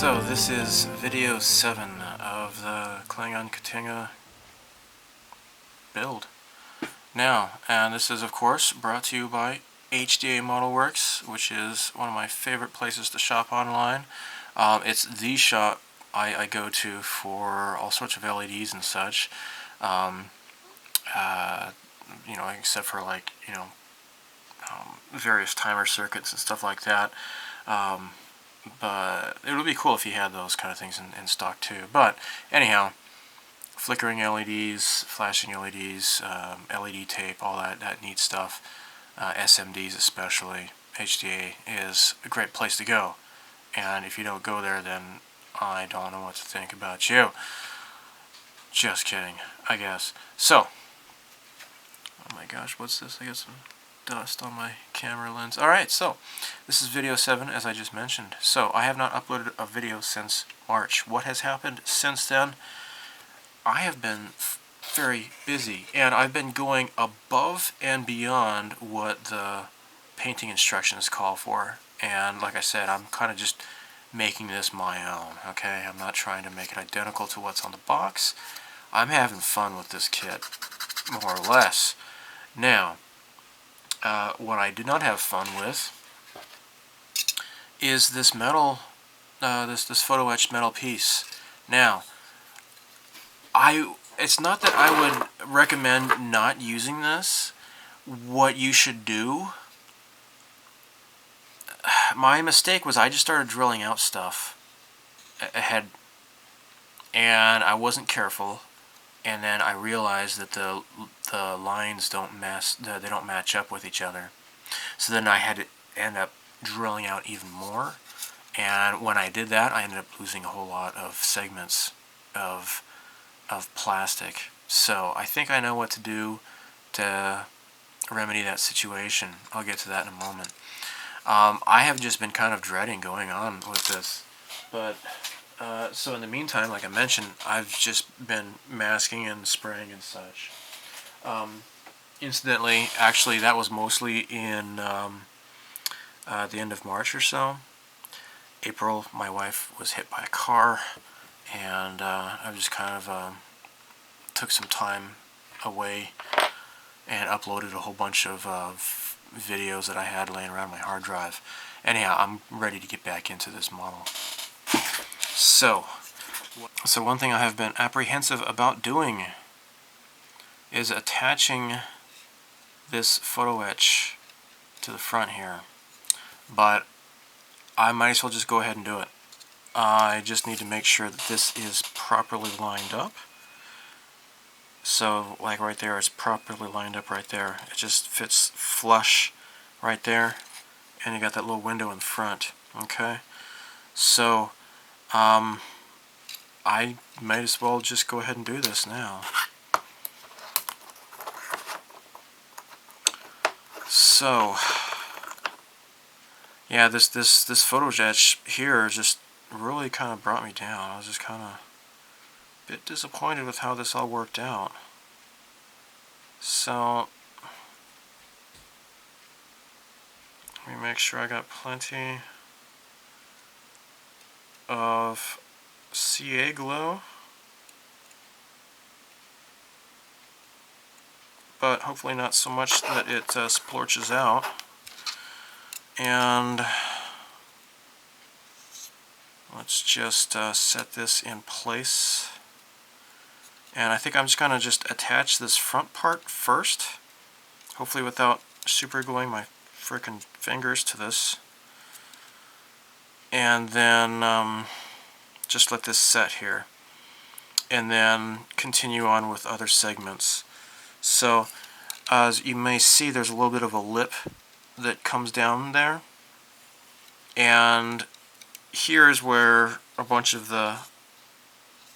So this is video 7 of the Klingon K'Tinga build. Now, and this is of course brought to you by HDA Model Works, which is one of my favorite places to shop online. It's the shop I go to for all sorts of LEDs and such. You know, except for like, various timer circuits and stuff like that. But it would be cool if you had those kind of things in stock too. But anyhow, flickering LEDs, flashing LEDs, LED tape, all that neat stuff, SMDs especially, HDA is a great place to go. And if you don't go there, then I don't know what to think about you. Just kidding, I guess. So, oh my gosh, what's this? I got some dust on my camera lens. Alright, so this is video 7, as I just mentioned. So I have not uploaded a video since March. What has happened since then? I have been very busy, and I've been going above and beyond what the painting instructions call for. And like I said, I'm kind of just making this my own, okay? I'm not trying to make it identical to what's on the box. I'm having fun with this kit, more or less. Now, what I did not have fun with is this metal, this photo etched metal piece. Now, it's not that I would recommend not using this. What you should do, my mistake was I just started drilling out stuff ahead, and I wasn't careful. And then I realized that the lines don't match up with each other. So then I had to end up drilling out even more. And when I did that, I ended up losing a whole lot of segments of plastic. So I think I know what to do to remedy that situation. I'll get to that in a moment. I have just been kind of dreading going on with this, but so in the meantime, like I mentioned, I've just been masking and spraying and such. Incidentally, actually, that was mostly in the end of March or so. April, my wife was hit by a car, and I just kind of took some time away and uploaded a whole bunch of videos that I had laying around my hard drive. Anyhow, I'm ready to get back into this model. So one thing I have been apprehensive about doing is attaching this photo etch to the front here, but I might as well just go ahead and do it. I just need to make sure that this is properly lined up. So like right there, it's properly lined up right there. It just fits flush right there, and you got that little window in front. Okay, so I might as well just go ahead and do this now. So, yeah, this photo etch here just really kind of brought me down. I was just kind of a bit disappointed with how this all worked out. So, let me make sure I got plenty of CA glue, but hopefully not so much that it splorches out. And let's just set this in place. And I think I'm just going to just attach this front part first, hopefully without super gluing my frickin' fingers to this. And then just let this set here, and then continue on with other segments. So as you may see, there's a little bit of a lip that comes down there, and here's where a bunch of the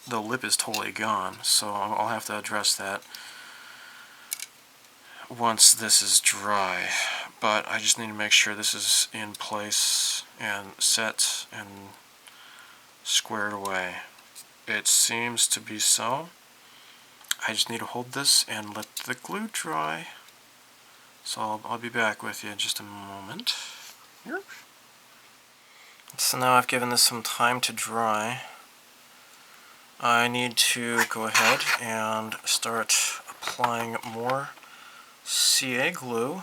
lip is totally gone, so I'll have to address that once this is dry. But I just need to make sure this is in place and set and squared away. It seems to be so. I just need to hold this and let the glue dry. So I'll be back with you in just a moment. Here. So now I've given this some time to dry. I need to go ahead and start applying more CA glue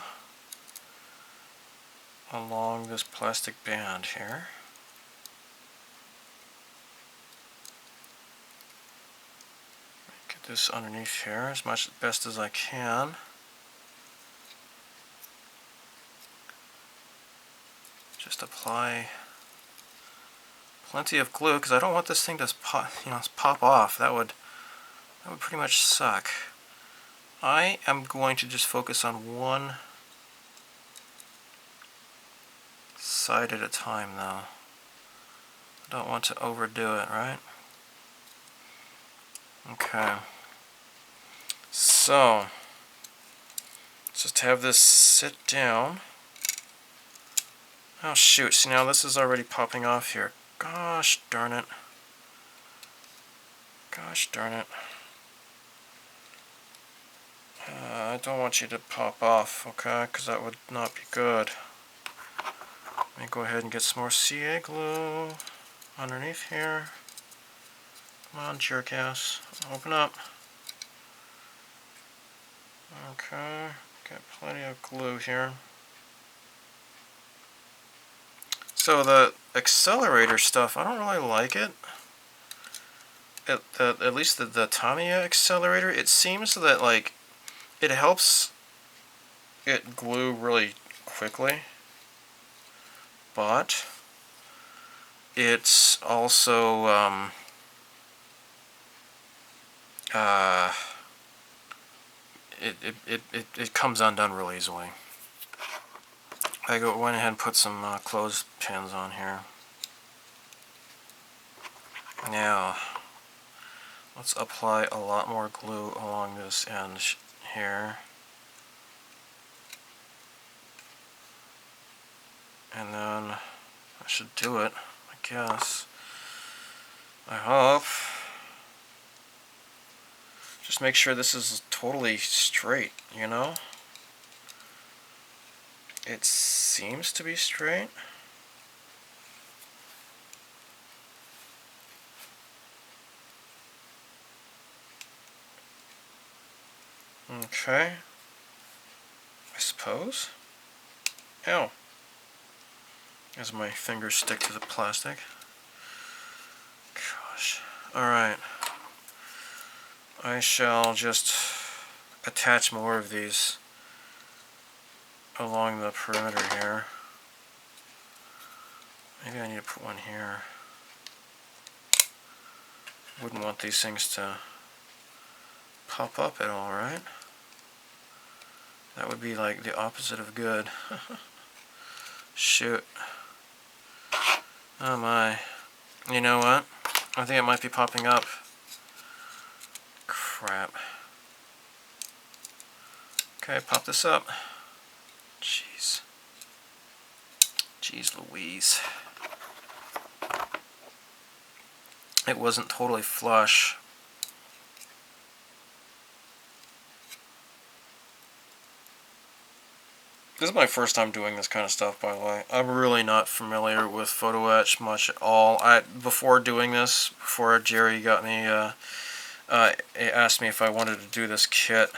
along this plastic band here. Get this underneath here as much best as I can. Just apply plenty of glue because I don't want this thing to pop off. That would pretty much suck. I am going to just focus on one side at a time though. I don't want to overdo it, right? Okay. So, just have this sit down. Oh shoot, see now this is already popping off here. Gosh darn it. Gosh darn it. I don't want you to pop off, okay? Because that would not be good. Let me go ahead and get some more CA glue underneath here. Come on, jerk-ass. Open up. Okay, got plenty of glue here. So the accelerator stuff, I don't really like it. At least the Tamiya accelerator, it seems that like it helps it glue really quickly, but it's also it comes undone real easily. I went ahead and put some clothespins on here. Now, let's apply a lot more glue along this end here. And then I should do it, I guess. I hope. Just make sure this is totally straight, you know? It seems to be straight. Okay. I suppose. Ow. As my fingers stick to the plastic. Gosh. Alright. I shall just attach more of these along the perimeter here. Maybe I need to put one here. Wouldn't want these things to pop up at all, right? That would be like the opposite of good. Shoot. Oh my. You know what? I think it might be popping up. Crap. Okay, pop this up. Jeez. Jeez Louise. It wasn't totally flush. This is my first time doing this kind of stuff, by the way. I'm really not familiar with photo etch much at all. Before doing this, before Jerry got me, asked me if I wanted to do this kit,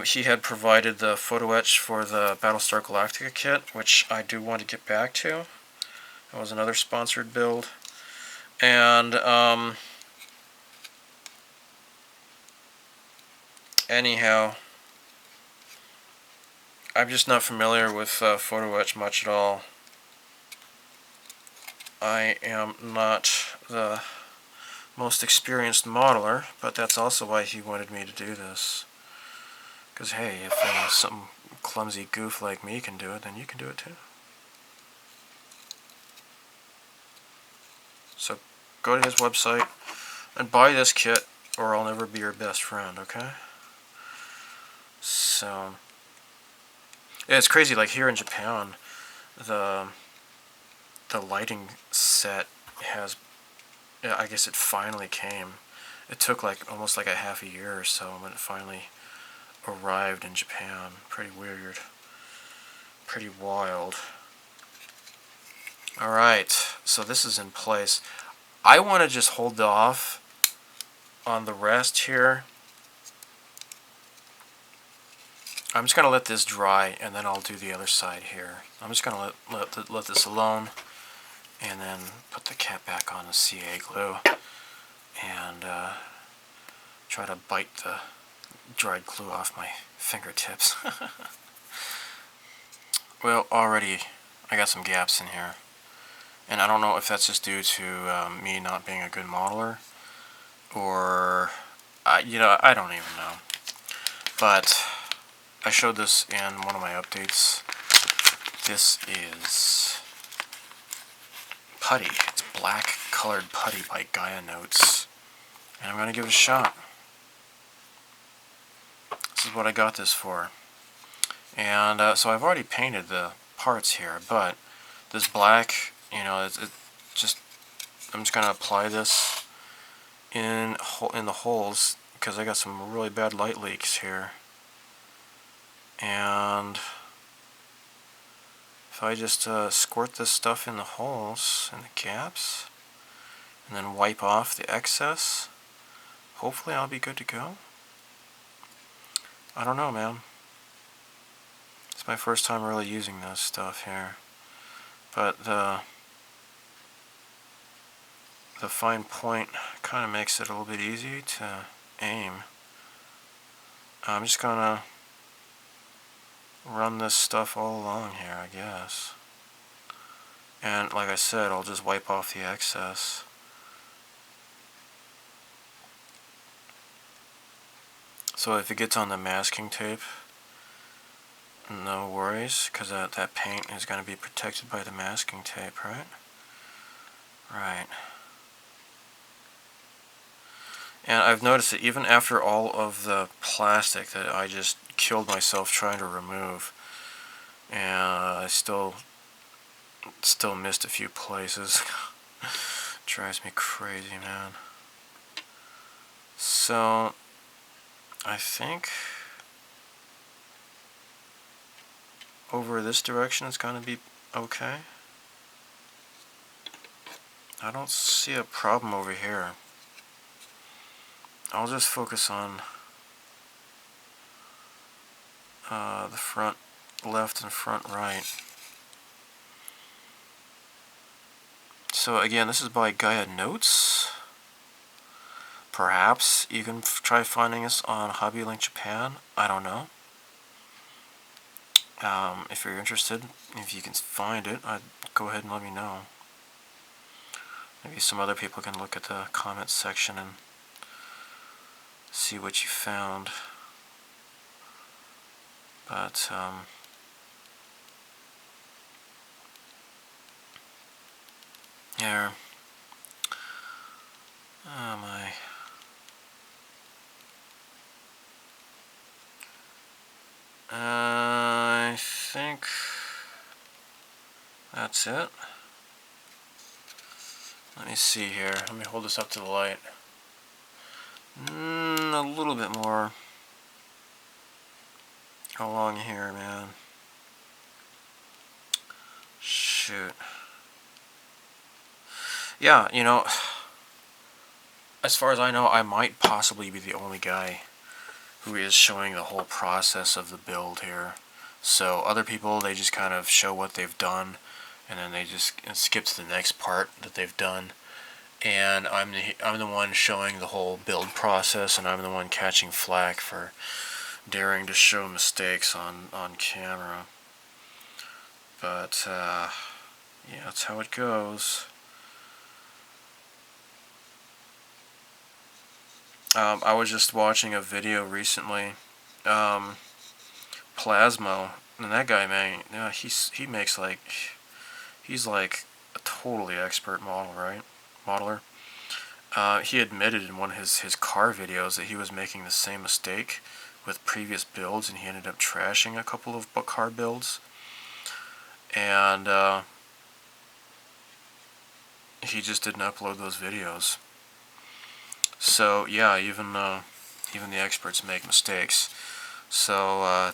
he had provided the photo etch for the Battlestar Galactica kit, which I do want to get back to. That was another sponsored build. And, anyhow, I'm just not familiar with photo etch much at all. I am not the most experienced modeler, but that's also why he wanted me to do this. Because hey, if some clumsy goof like me can do it, then you can do it too. So go to his website and buy this kit, or I'll never be your best friend, okay? So yeah, it's crazy, like here in Japan, the lighting set has, I guess it finally came. It took like almost like a half a year or so when it finally arrived in Japan. Pretty weird. Pretty wild. Alright, so this is in place. I want to just hold off on the rest here. I'm just going to let this dry, and then I'll do the other side here. I'm just going to let this alone, and then put the cap back on the CA glue, and try to bite the dried glue off my fingertips. Well, already I got some gaps in here, and I don't know if that's just due to me not being a good modeler, or you know, I don't even know. But I showed this in one of my updates. This is putty. It's black colored putty by Gaia Notes, and I'm going to give it a shot. This is what I got this for. And so I've already painted the parts here, but this black, you know, it just, I'm just going to apply this in the holes, because I got some really bad light leaks here. And if I just squirt this stuff in the holes and the gaps, and then wipe off the excess, hopefully I'll be good to go. I don't know, man. It's my first time really using this stuff here. But the fine point kind of makes it a little bit easy to aim. I'm just gonna run this stuff all along here, I guess. And like I said, I'll just wipe off the excess. So if it gets on the masking tape, no worries, because that paint is going to be protected by the masking tape, right? Right. And I've noticed that even after all of the plastic that I just killed myself trying to remove, and I still missed a few places. Drives me crazy, man. So I think over this direction it's going to be okay. I don't see a problem over here. I'll just focus on the front left and front right. So again, this is by Gaia Notes. Perhaps you can try finding us on HobbyLink Japan. I don't know. If you're interested, if you can find it, I'd go ahead and let me know. Maybe some other people can look at the comments section and see what you found. But yeah. Oh my. I think that's it. Let me see here. Let me hold this up to the light. A little bit more along here, man. Shoot. Yeah, you know, as far as I know, I might possibly be the only guy who is showing the whole process of the build here. So other people, they just kind of show what they've done, and then they just skip to the next part that they've done. And I'm the one showing the whole build process, and I'm the one catching flack for daring to show mistakes on camera. But yeah, that's how it goes. I was just watching a video recently, Plasmo, and that guy, man, he makes like, he's like a totally expert modeler. He admitted in one of his car videos that he was making the same mistake with previous builds, and he ended up trashing a couple of car builds. And he just didn't upload those videos. So yeah, even the experts make mistakes. So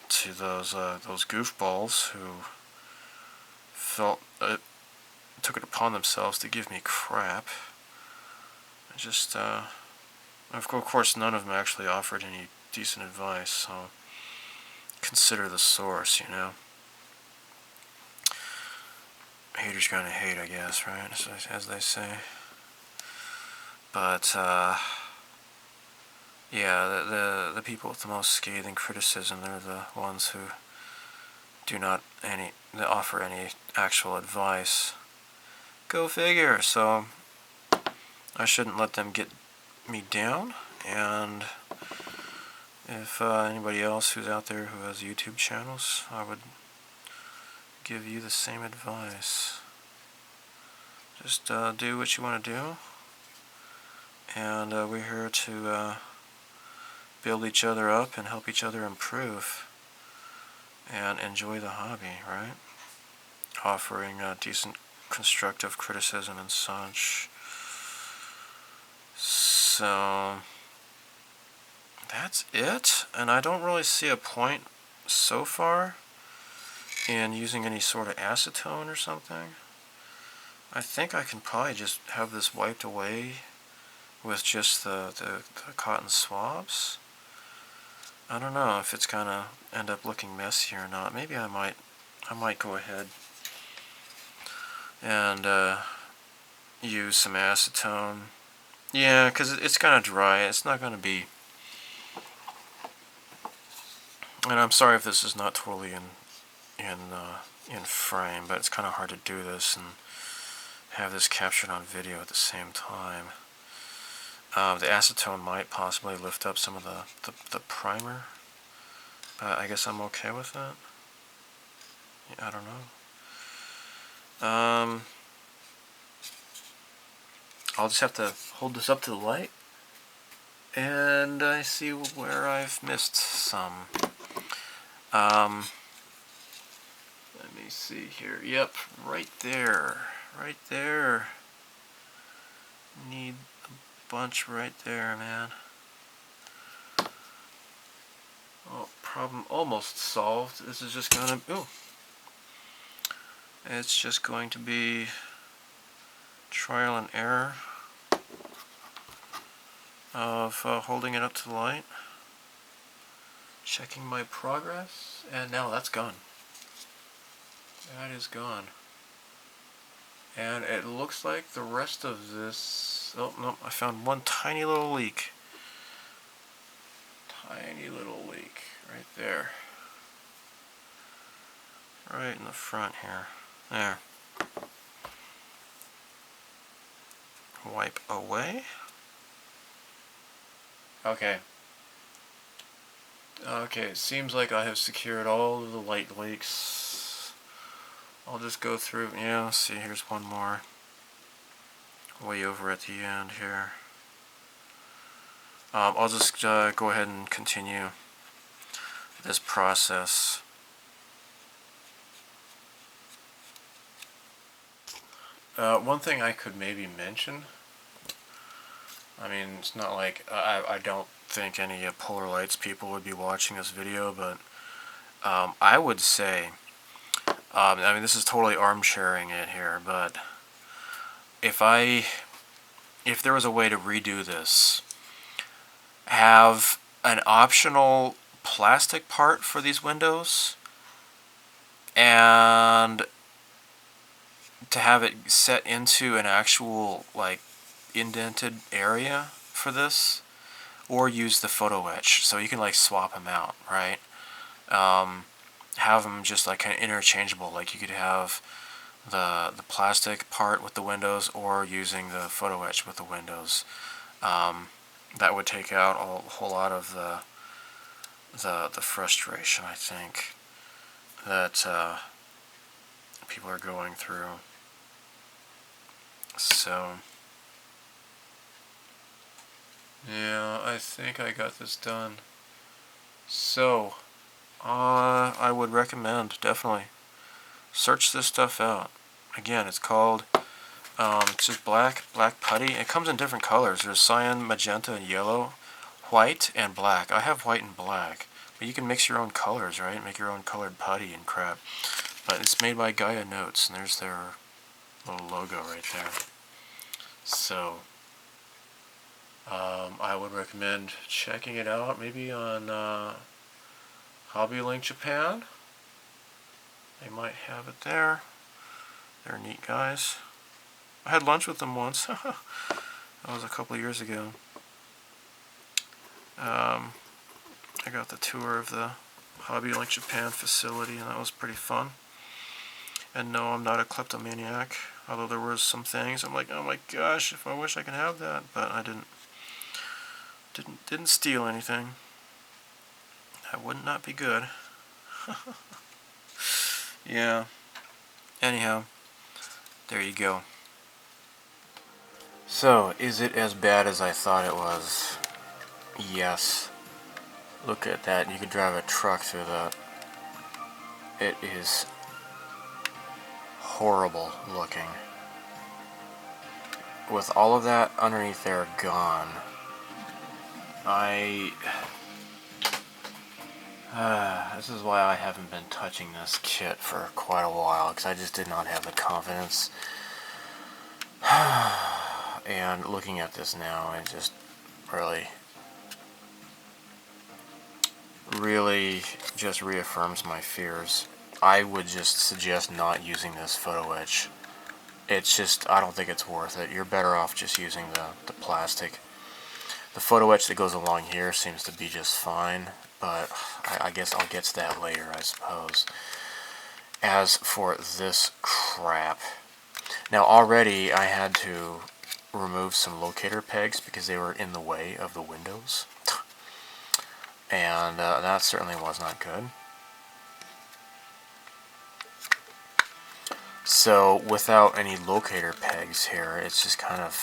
to those goofballs who felt took it upon themselves to give me crap. I just, of course, none of them actually offered any decent advice, so consider the source, you know. Haters gonna hate, I guess, right? As they say. But, yeah, the people with the most scathing criticism, they're the ones who do not offer any actual advice. Go figure. So I shouldn't let them get me down. And if anybody else who's out there who has YouTube channels, I would give you the same advice. Just do what you want to do, and we're here to build each other up and help each other improve and enjoy the hobby, right? Offering decent constructive criticism and such. So that's it, and I don't really see a point so far in using any sort of acetone or something. I think I can probably just have this wiped away with just the cotton swabs. I don't know if it's gonna end up looking messy or not. Maybe I might go ahead and use some acetone. Yeah, because it's gonna dry. It's not gonna be. And I'm sorry if this is not totally in frame, but it's kind of hard to do this and have this captured on video at the same time. The acetone might possibly lift up some of the primer, but I guess I'm okay with that. Yeah, I don't know. I'll just have to hold this up to the light, and I see where I've missed some. Let me see here. Yep, right there. Right there. Need a bunch right there, man. Oh, problem almost solved. This is just gonna... Ooh. It's just going to be trial and error of holding it up to the light. Checking my progress. And now that's gone. That is gone. And it looks like the rest of this... Oh, no, I found one tiny little leak. Tiny little leak right there. Right in the front here. There. Wipe away. Okay. Okay, it seems like I have secured all of the light leaks. I'll just go through, yeah, let's see, here's one more. Way over at the end here. I'll just go ahead and continue this process. One thing I could maybe mention, I mean, it's not like, I don't think any Polar Lights people would be watching this video, but I would say, I mean, this is totally armchairing it here, but if there was a way to redo this, have an optional plastic part for these windows, and to have it set into an actual, like, indented area for this, or use the photo etch, so you can, like, swap them out, right? Have them just, like, kind of interchangeable, like you could have the plastic part with the windows, or using the photo etch with the windows. That would take out a whole lot of the frustration, I think, that people are going through. So yeah, I think I got this done. So I would recommend, definitely, search this stuff out. Again, it's called, it's just black putty. It comes in different colors. There's cyan, magenta, and yellow, white, and black. I have white and black, but you can mix your own colors, right? Make your own colored putty and crap. But it's made by Gaia Notes, and there's their little logo right there. So I would recommend checking it out, maybe on Hobby Link Japan. They might have it there. They're neat guys. I had lunch with them once. That was a couple of years ago. I got the tour of the Hobby Link Japan facility, and that was pretty fun. And no, I'm not a kleptomaniac, although there were some things I'm like, oh my gosh, if I wish I could have that, but I didn't steal anything. That would not be good. Yeah. Anyhow, there you go. So, is it as bad as I thought it was? Yes. Look at that. You could drive a truck through that. It is horrible looking. With all of that underneath there gone, this is why I haven't been touching this kit for quite a while, because I just did not have the confidence. And looking at this now, it just really just reaffirms my fears. I would just suggest not using this photo etch. It's just, I don't think it's worth it. You're better off just using the plastic. The photo etch that goes along here seems to be just fine, but I guess I'll get to that later, I suppose. As for this crap, now already I had to remove some locator pegs because they were in the way of the windows, and that certainly was not good. So without any locator pegs here, it's just kind of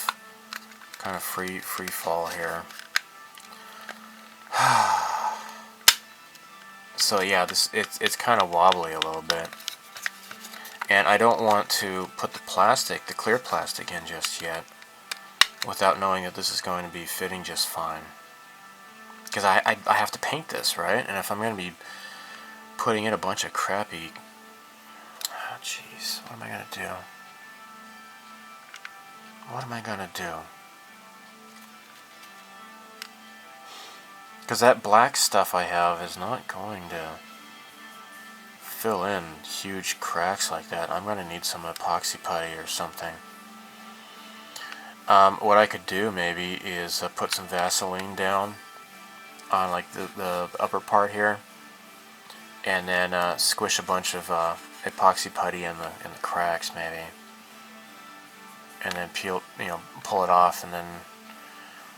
free fall here. So yeah, it's kind of wobbly a little bit, and I don't want to put the clear plastic in just yet without knowing that this is going to be fitting just fine, because I have to paint this, right? And if I'm going to be putting in a bunch of crappy, jeez, what am I going to do? What am I going to do? Because that black stuff I have is not going to fill in huge cracks like that. I'm going to need some epoxy putty or something. What I could do maybe is put some Vaseline down on like the upper part here, and then squish a bunch of epoxy putty in the cracks maybe, and then pull it off, and then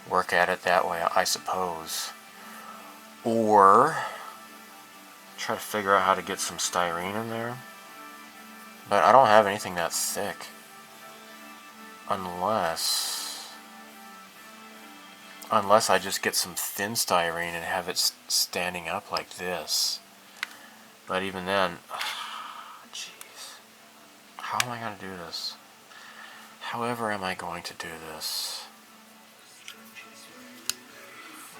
work at it that way, I suppose. Or try to figure out how to get some styrene in there, but I don't have anything that thick, unless I just get some thin styrene and have it standing up like this. But even then, jeez, how am I going to do this? However am I going to do this?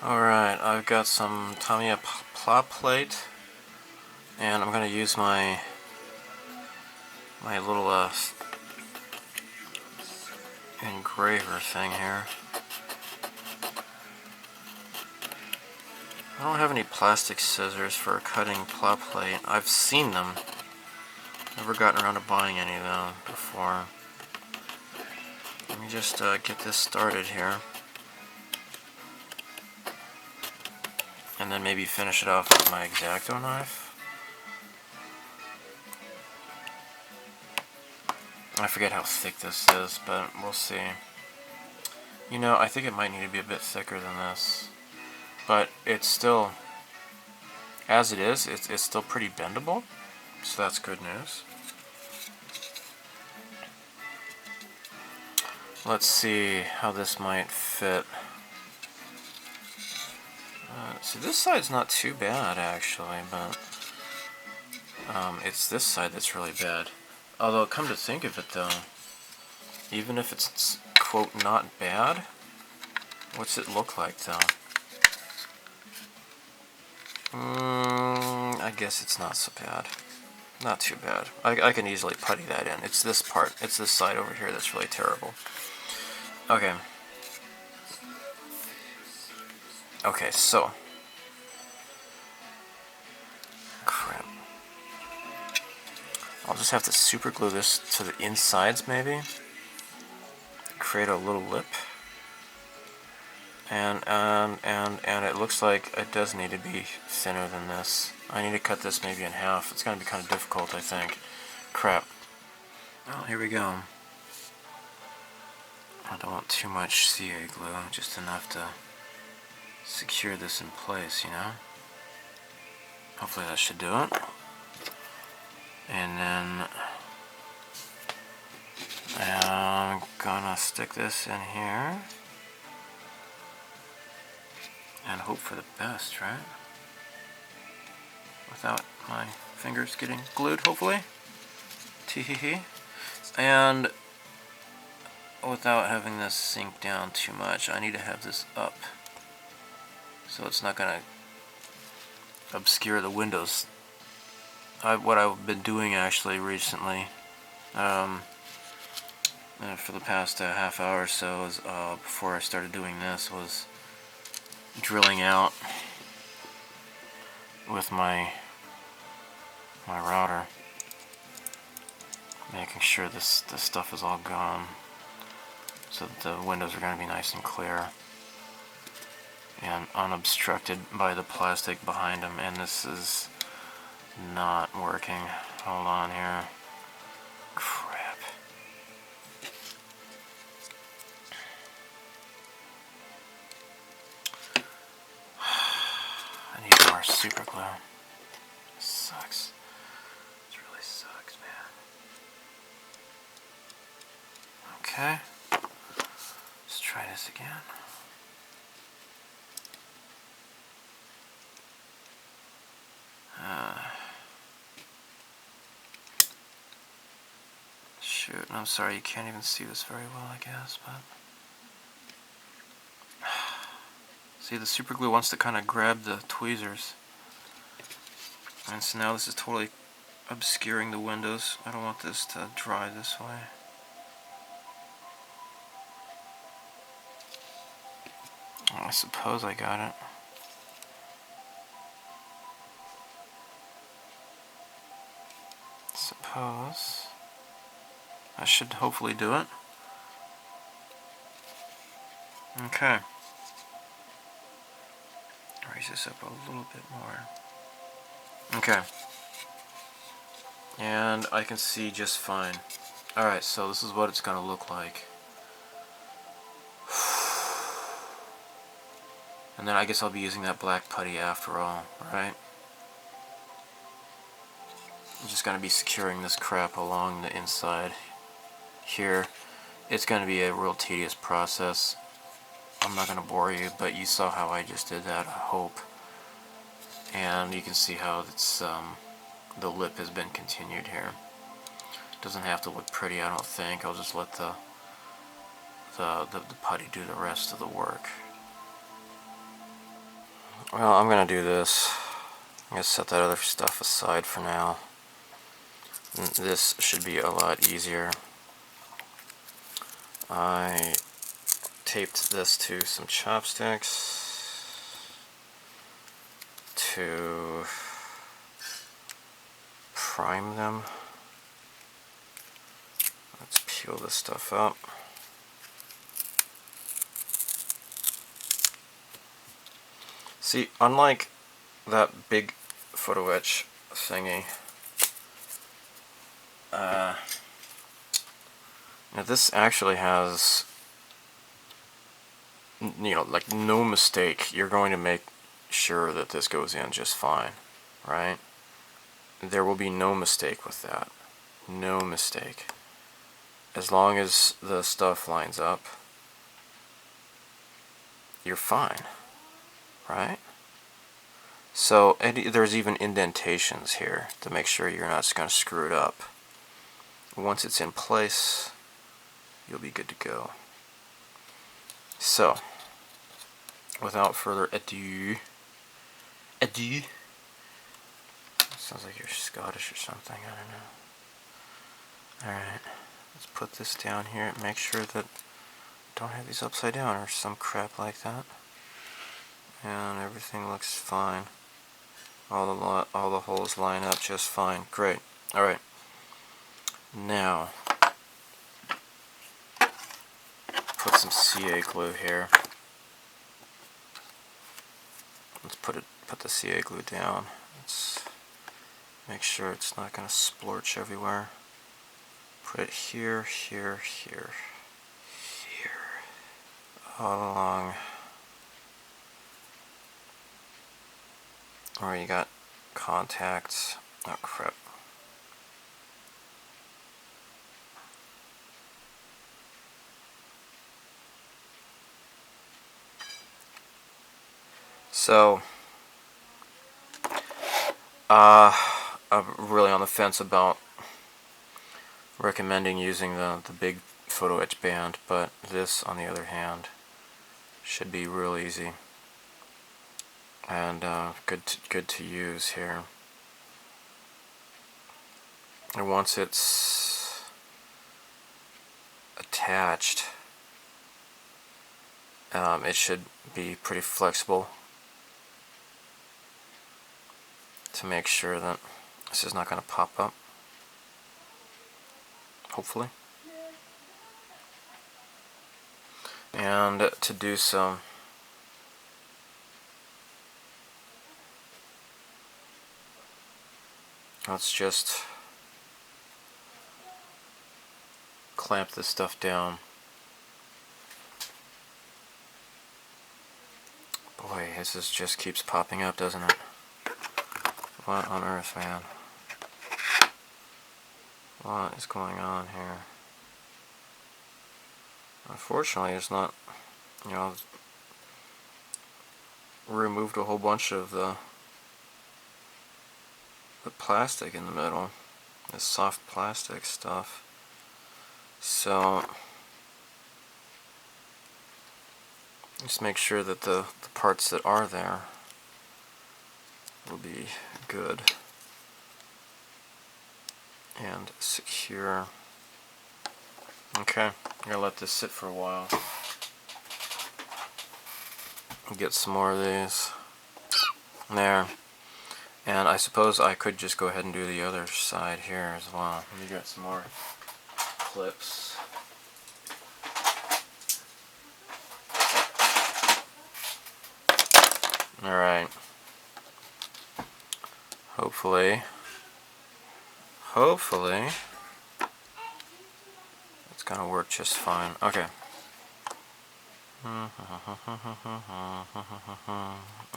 Alright, I've got some Tamiya plot plate, and I'm going to use my little engraver thing here. I don't have any plastic scissors for cutting plot plate. I've seen them. Never gotten around to buying any of them before. Let me just get this started here, and then maybe finish it off with my X-Acto knife. I forget how thick this is, but we'll see. You know, I think it might need to be a bit thicker than this, but it's still, as it is, it's still pretty bendable, so that's good news. Let's see how this might fit. See, this side's not too bad actually, but it's this side that's really bad. Although, come to think of it though, even if it's quote not bad, what's it look like though? I guess it's not so bad. Not too bad. I can easily putty that in. It's this part, it's this side over here that's really terrible. Okay. Okay, so. Crap. I'll just have to super glue this to the insides maybe. Create a little lip. And it looks like it does need to be thinner than this. I need to cut this maybe in half. It's going to be kind of difficult, I think. Crap. Well, here we go. I don't want too much CA glue, just enough to secure this in place, you know? Hopefully that should do it. And then I'm gonna stick this in here and hope for the best, right? Without my fingers getting glued, hopefully. Tee-hee-hee. And without having this sink down too much, I need to have this up so it's not gonna obscure the windows. What I've been doing actually recently, for the past half hour or so, is, before I started doing this, was drilling out with my router, making sure this stuff is all gone, so that the windows are going to be nice and clear and unobstructed by the plastic behind them. And this is not working. Hold on here. Crap. I need more super glue. Sucks. This really sucks, man. Okay. Let's try this again. Shoot, I'm sorry you can't even see this very well, I guess, but... See, the super glue wants to kind of grab the tweezers. And so now this is totally obscuring the windows. I don't want this to dry this way. Oh, I suppose I got it. Suppose. I should hopefully do it. Okay. Raise this up a little bit more. Okay. And I can see just fine. Alright, so this is what it's going to look like. And then I guess I'll be using that black putty after all, right? I'm just going to be securing this crap along the inside here. It's going to be a real tedious process. I'm not going to bore you, but you saw how I just did that, I hope. And you can see how it's the lip has been continued here. Doesn't have to look pretty, I don't think. I'll just let the putty do the rest of the work. Well, I'm going to do this. I'm going to set that other stuff aside for now. This should be a lot easier. I taped this to some chopsticks to prime them. Let's peel this stuff up. See, unlike that big photo etch thingy, now this actually has, you know, like no mistake. You're going to make sure that this goes in just fine, right? There will be no mistake with that. No mistake. As long as the stuff lines up, you're fine, right? So there's even indentations here to make sure you're not just going to screw it up. Once it's in place, you'll be good to go. So, without further ado, let's Sounds like you're Scottish or something, I don't know. Alright, let's put this down here and make sure that I don't have these upside down or some crap like that. And everything looks fine. All the holes line up just fine. Great. Alright. Now, put some CA glue here. Let's put the CA glue down. Let's make sure it's not going to splorch everywhere. Put it here, here, here, here, all along where you got contacts. Oh crap. So, I'm really on the fence about recommending using the big photo etch band, but this, on the other hand, should be real easy and good to use here. And once it's attached, it should be pretty flexible to make sure that this is not going to pop up, hopefully. And to do so, let's just clamp this stuff down. Boy, this just keeps popping up, doesn't it? What on earth, man? What is going on here? Unfortunately, it's not, you know, removed a whole bunch of the plastic in the middle, this soft plastic stuff. So just make sure that the parts that are there will be good and secure. Okay, I'm gonna let this sit for a while. Get some more of these. There. And I suppose I could just go ahead and do the other side here as well. Let me get some more clips. Alright. Hopefully it's gonna work just fine. Okay.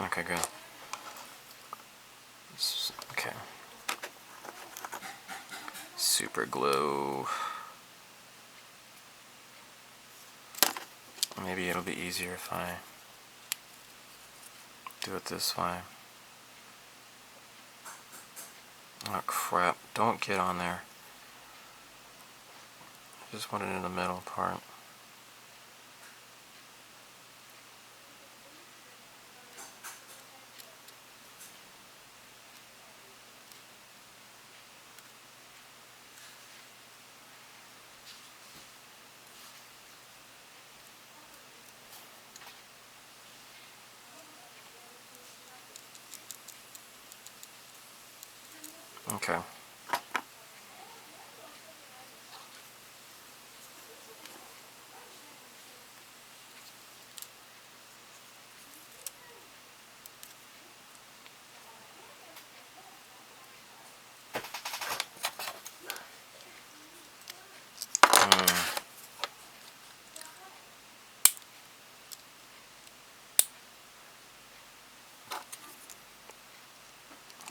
Okay, good. Okay. Super glue. Maybe it'll be easier if I do it this way. Oh crap, don't get on there. I just want it in the middle part. Okay.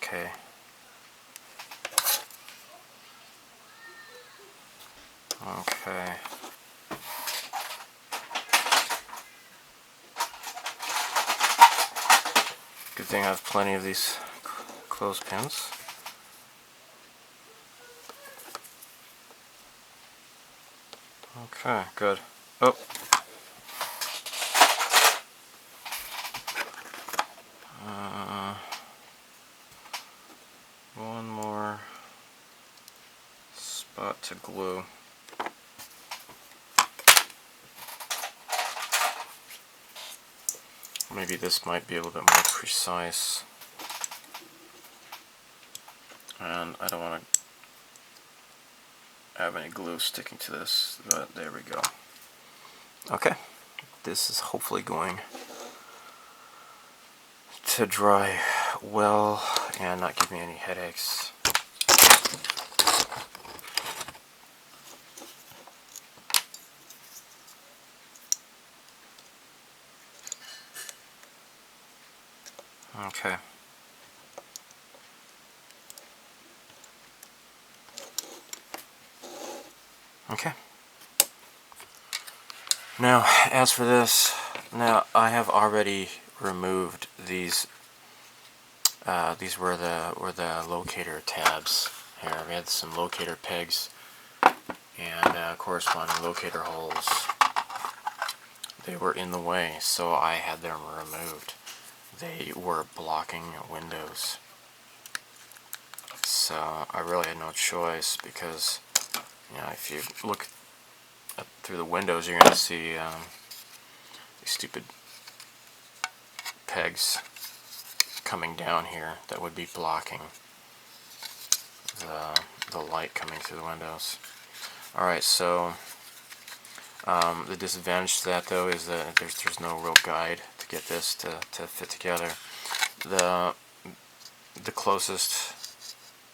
Okay. Okay. Good thing I have plenty of these clothespins. Okay, good. Oh. One to glue. Maybe this might be a little bit more precise. And I don't want to have any glue sticking to this, but there we go. Okay, this is hopefully going to dry well and not give me any headaches. Okay. Okay. Now, as for this, now I have already removed these. These were the locator tabs. Here, we had some locator pegs and corresponding locator holes. They were in the way, so I had them removed. They were blocking windows. So I really had no choice because, you know, if you look up through the windows, you're going to see these stupid pegs coming down here that would be blocking the light coming through the windows. Alright, so the disadvantage to that though is that there's no real guide to get this to fit together. The closest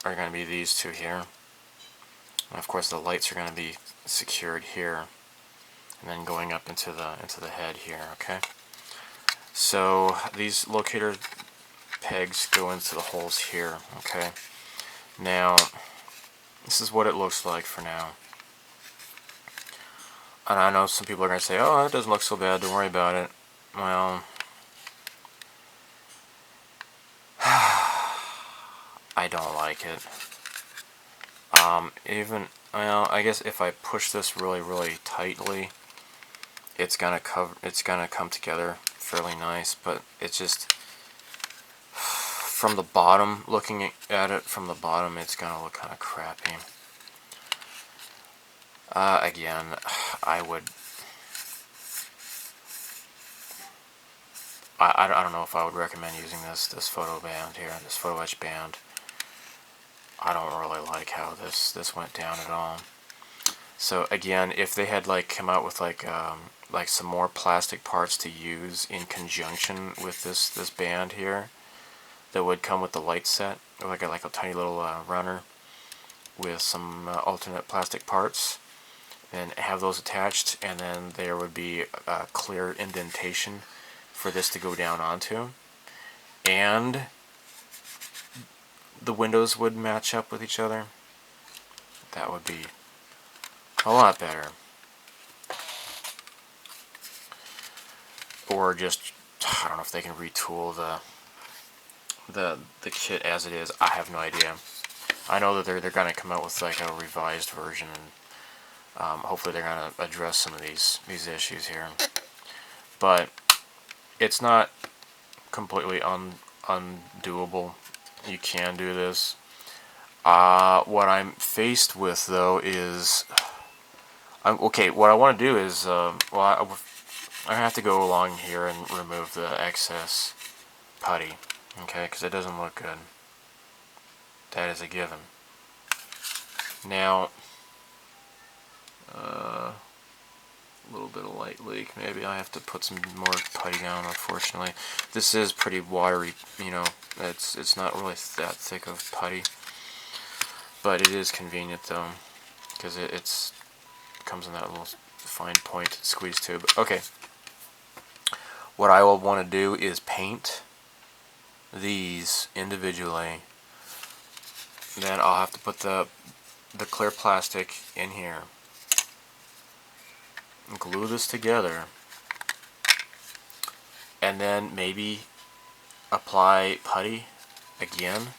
are going to be these two here. And of course the lights are going to be secured here and then going up into the head here, okay? So these locator pegs go into the holes here, okay? Now, this is what it looks like for now. And I know some people are going to say, oh, that doesn't look so bad, don't worry about it. Well, I don't like it. Well, I guess if I push this really, really tightly, it's gonna come together fairly nice, but it's just from the bottom, looking at it from the bottom, it's gonna look kind of crappy. Again, I don't know if I would recommend using this photo band here, this photo etch band. I don't really like how this went down at all. So again, if they had like come out with like some more plastic parts to use in conjunction with this band here, that would come with the light set, or like a tiny little runner with some alternate plastic parts, and have those attached, and then there would be a clear indentation for this to go down onto, and the windows would match up with each other. That would be a lot better. Or just, I don't know if they can retool the kit as it is. I have no idea. I know that they're going to come out with like a revised version, and hopefully they're going to address some of these issues here. But it's not completely undoable. You can do this. What I'm faced with though is, okay, what I want to do is, well, I have to go along here and remove the excess putty, okay, because it doesn't look good. That is a given. Now, a little bit of light leak. Maybe I have to put some more putty down, unfortunately. This is pretty watery, you know, it's not really that thick of putty. But it is convenient though, because it comes in that little fine point squeeze tube. Okay, what I will want to do is paint these individually. Then I'll have to put the clear plastic in here, glue this together, and then maybe apply putty again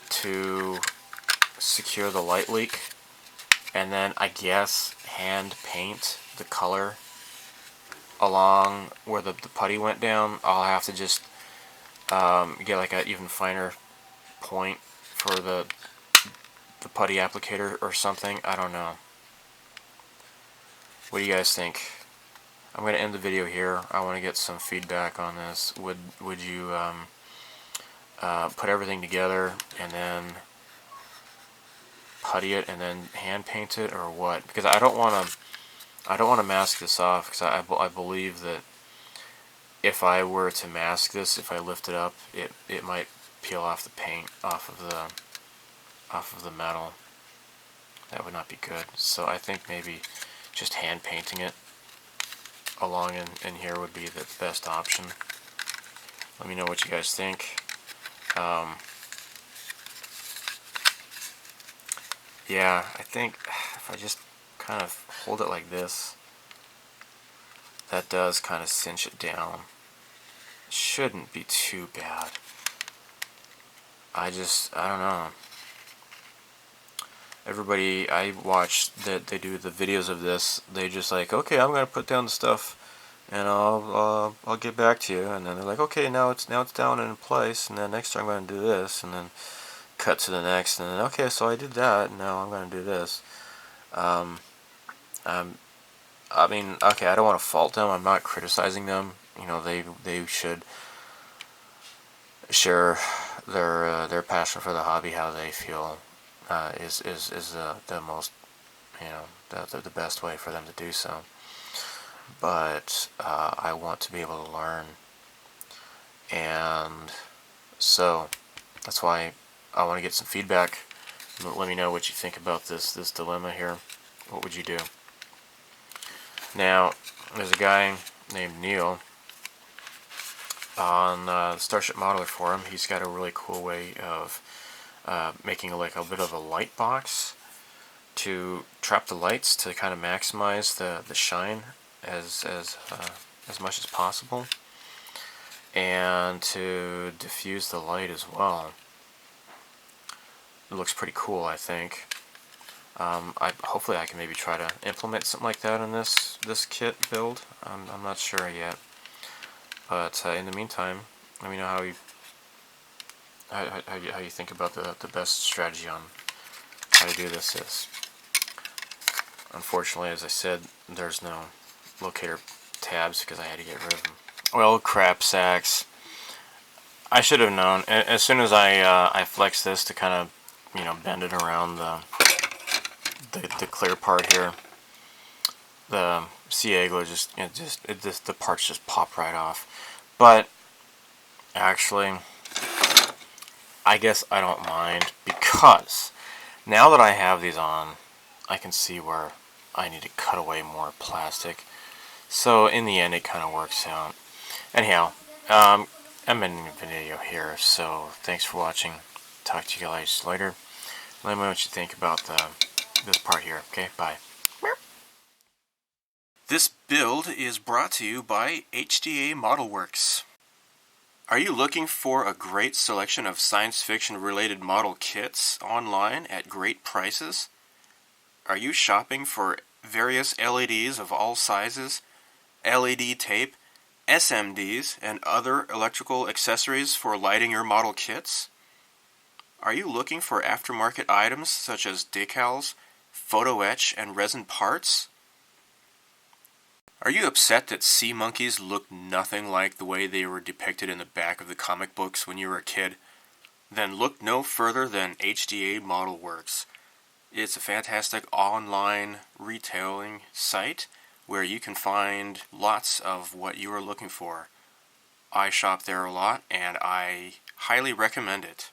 to secure the light leak, and then I guess hand paint the color along where the putty went down. I'll have to just get like an even finer point for the the putty applicator or something. I don't know. What do you guys think? I'm going to end the video here. I want to get some feedback on this. Would you put everything together and then putty it and then hand paint it, or what? Because I don't want to mask this off, because I believe that if I were to mask this, if I lift it up, it might peel off the paint off of the metal. That would not be good. So I think maybe just hand painting it along in here would be the best option. Let me know what you guys think. Yeah, I think if I just kind of hold it like this, that does kind of cinch it down. Shouldn't be too bad. I don't know. Everybody I watch that they do the videos of this, they just like, okay, I'm gonna put down the stuff and I'll get back to you, and then they're like, okay, now it's down in place, and then next time I'm gonna do this, and then cut to the next, and then okay, so I did that, and now I'm gonna do this. I mean, okay, I don't want to fault them. I'm not criticizing them. You know, they should share their passion for the hobby, how they feel is the most, you know, the best way for them to do so. But I want to be able to learn, and so that's why I want to get some feedback. Let me know what you think about this dilemma here. What would you do? Now, there's a guy named Neil on the Starship Modeler forum. He's got a really cool way of making like a bit of a light box to trap the lights to kind of maximize the shine as much as possible, and to diffuse the light as well. It looks pretty cool, I think. Hopefully I can maybe try to implement something like that in this kit build. I'm not sure yet, but in the meantime, let me know how you think about the best strategy on how to do this is. Unfortunately, as I said, there's no locator tabs because I had to get rid of them. Well, crap sacks. I should have known. As soon as I flex this to kind of, you know, bend it around the clear part here, the C-Agler the parts just pop right off. But actually, I guess I don't mind, because now that I have these on, I can see where I need to cut away more plastic. So in the end, it kind of works out. Anyhow, I'm ending the video here, so thanks for watching. Talk to you guys later. Let me know what you think about this part here. Okay, bye. This build is brought to you by HDA ModelWorks. Are you looking for a great selection of science fiction related model kits online at great prices? Are you shopping for various LEDs of all sizes, LED tape, SMDs, and other electrical accessories for lighting your model kits? Are you looking for aftermarket items such as decals, photo etch, and resin parts? Are you upset that sea monkeys look nothing like the way they were depicted in the back of the comic books when you were a kid? Then look no further than HDA ModelWorks. It's a fantastic online retailing site where you can find lots of what you are looking for. I shop there a lot, and I highly recommend it.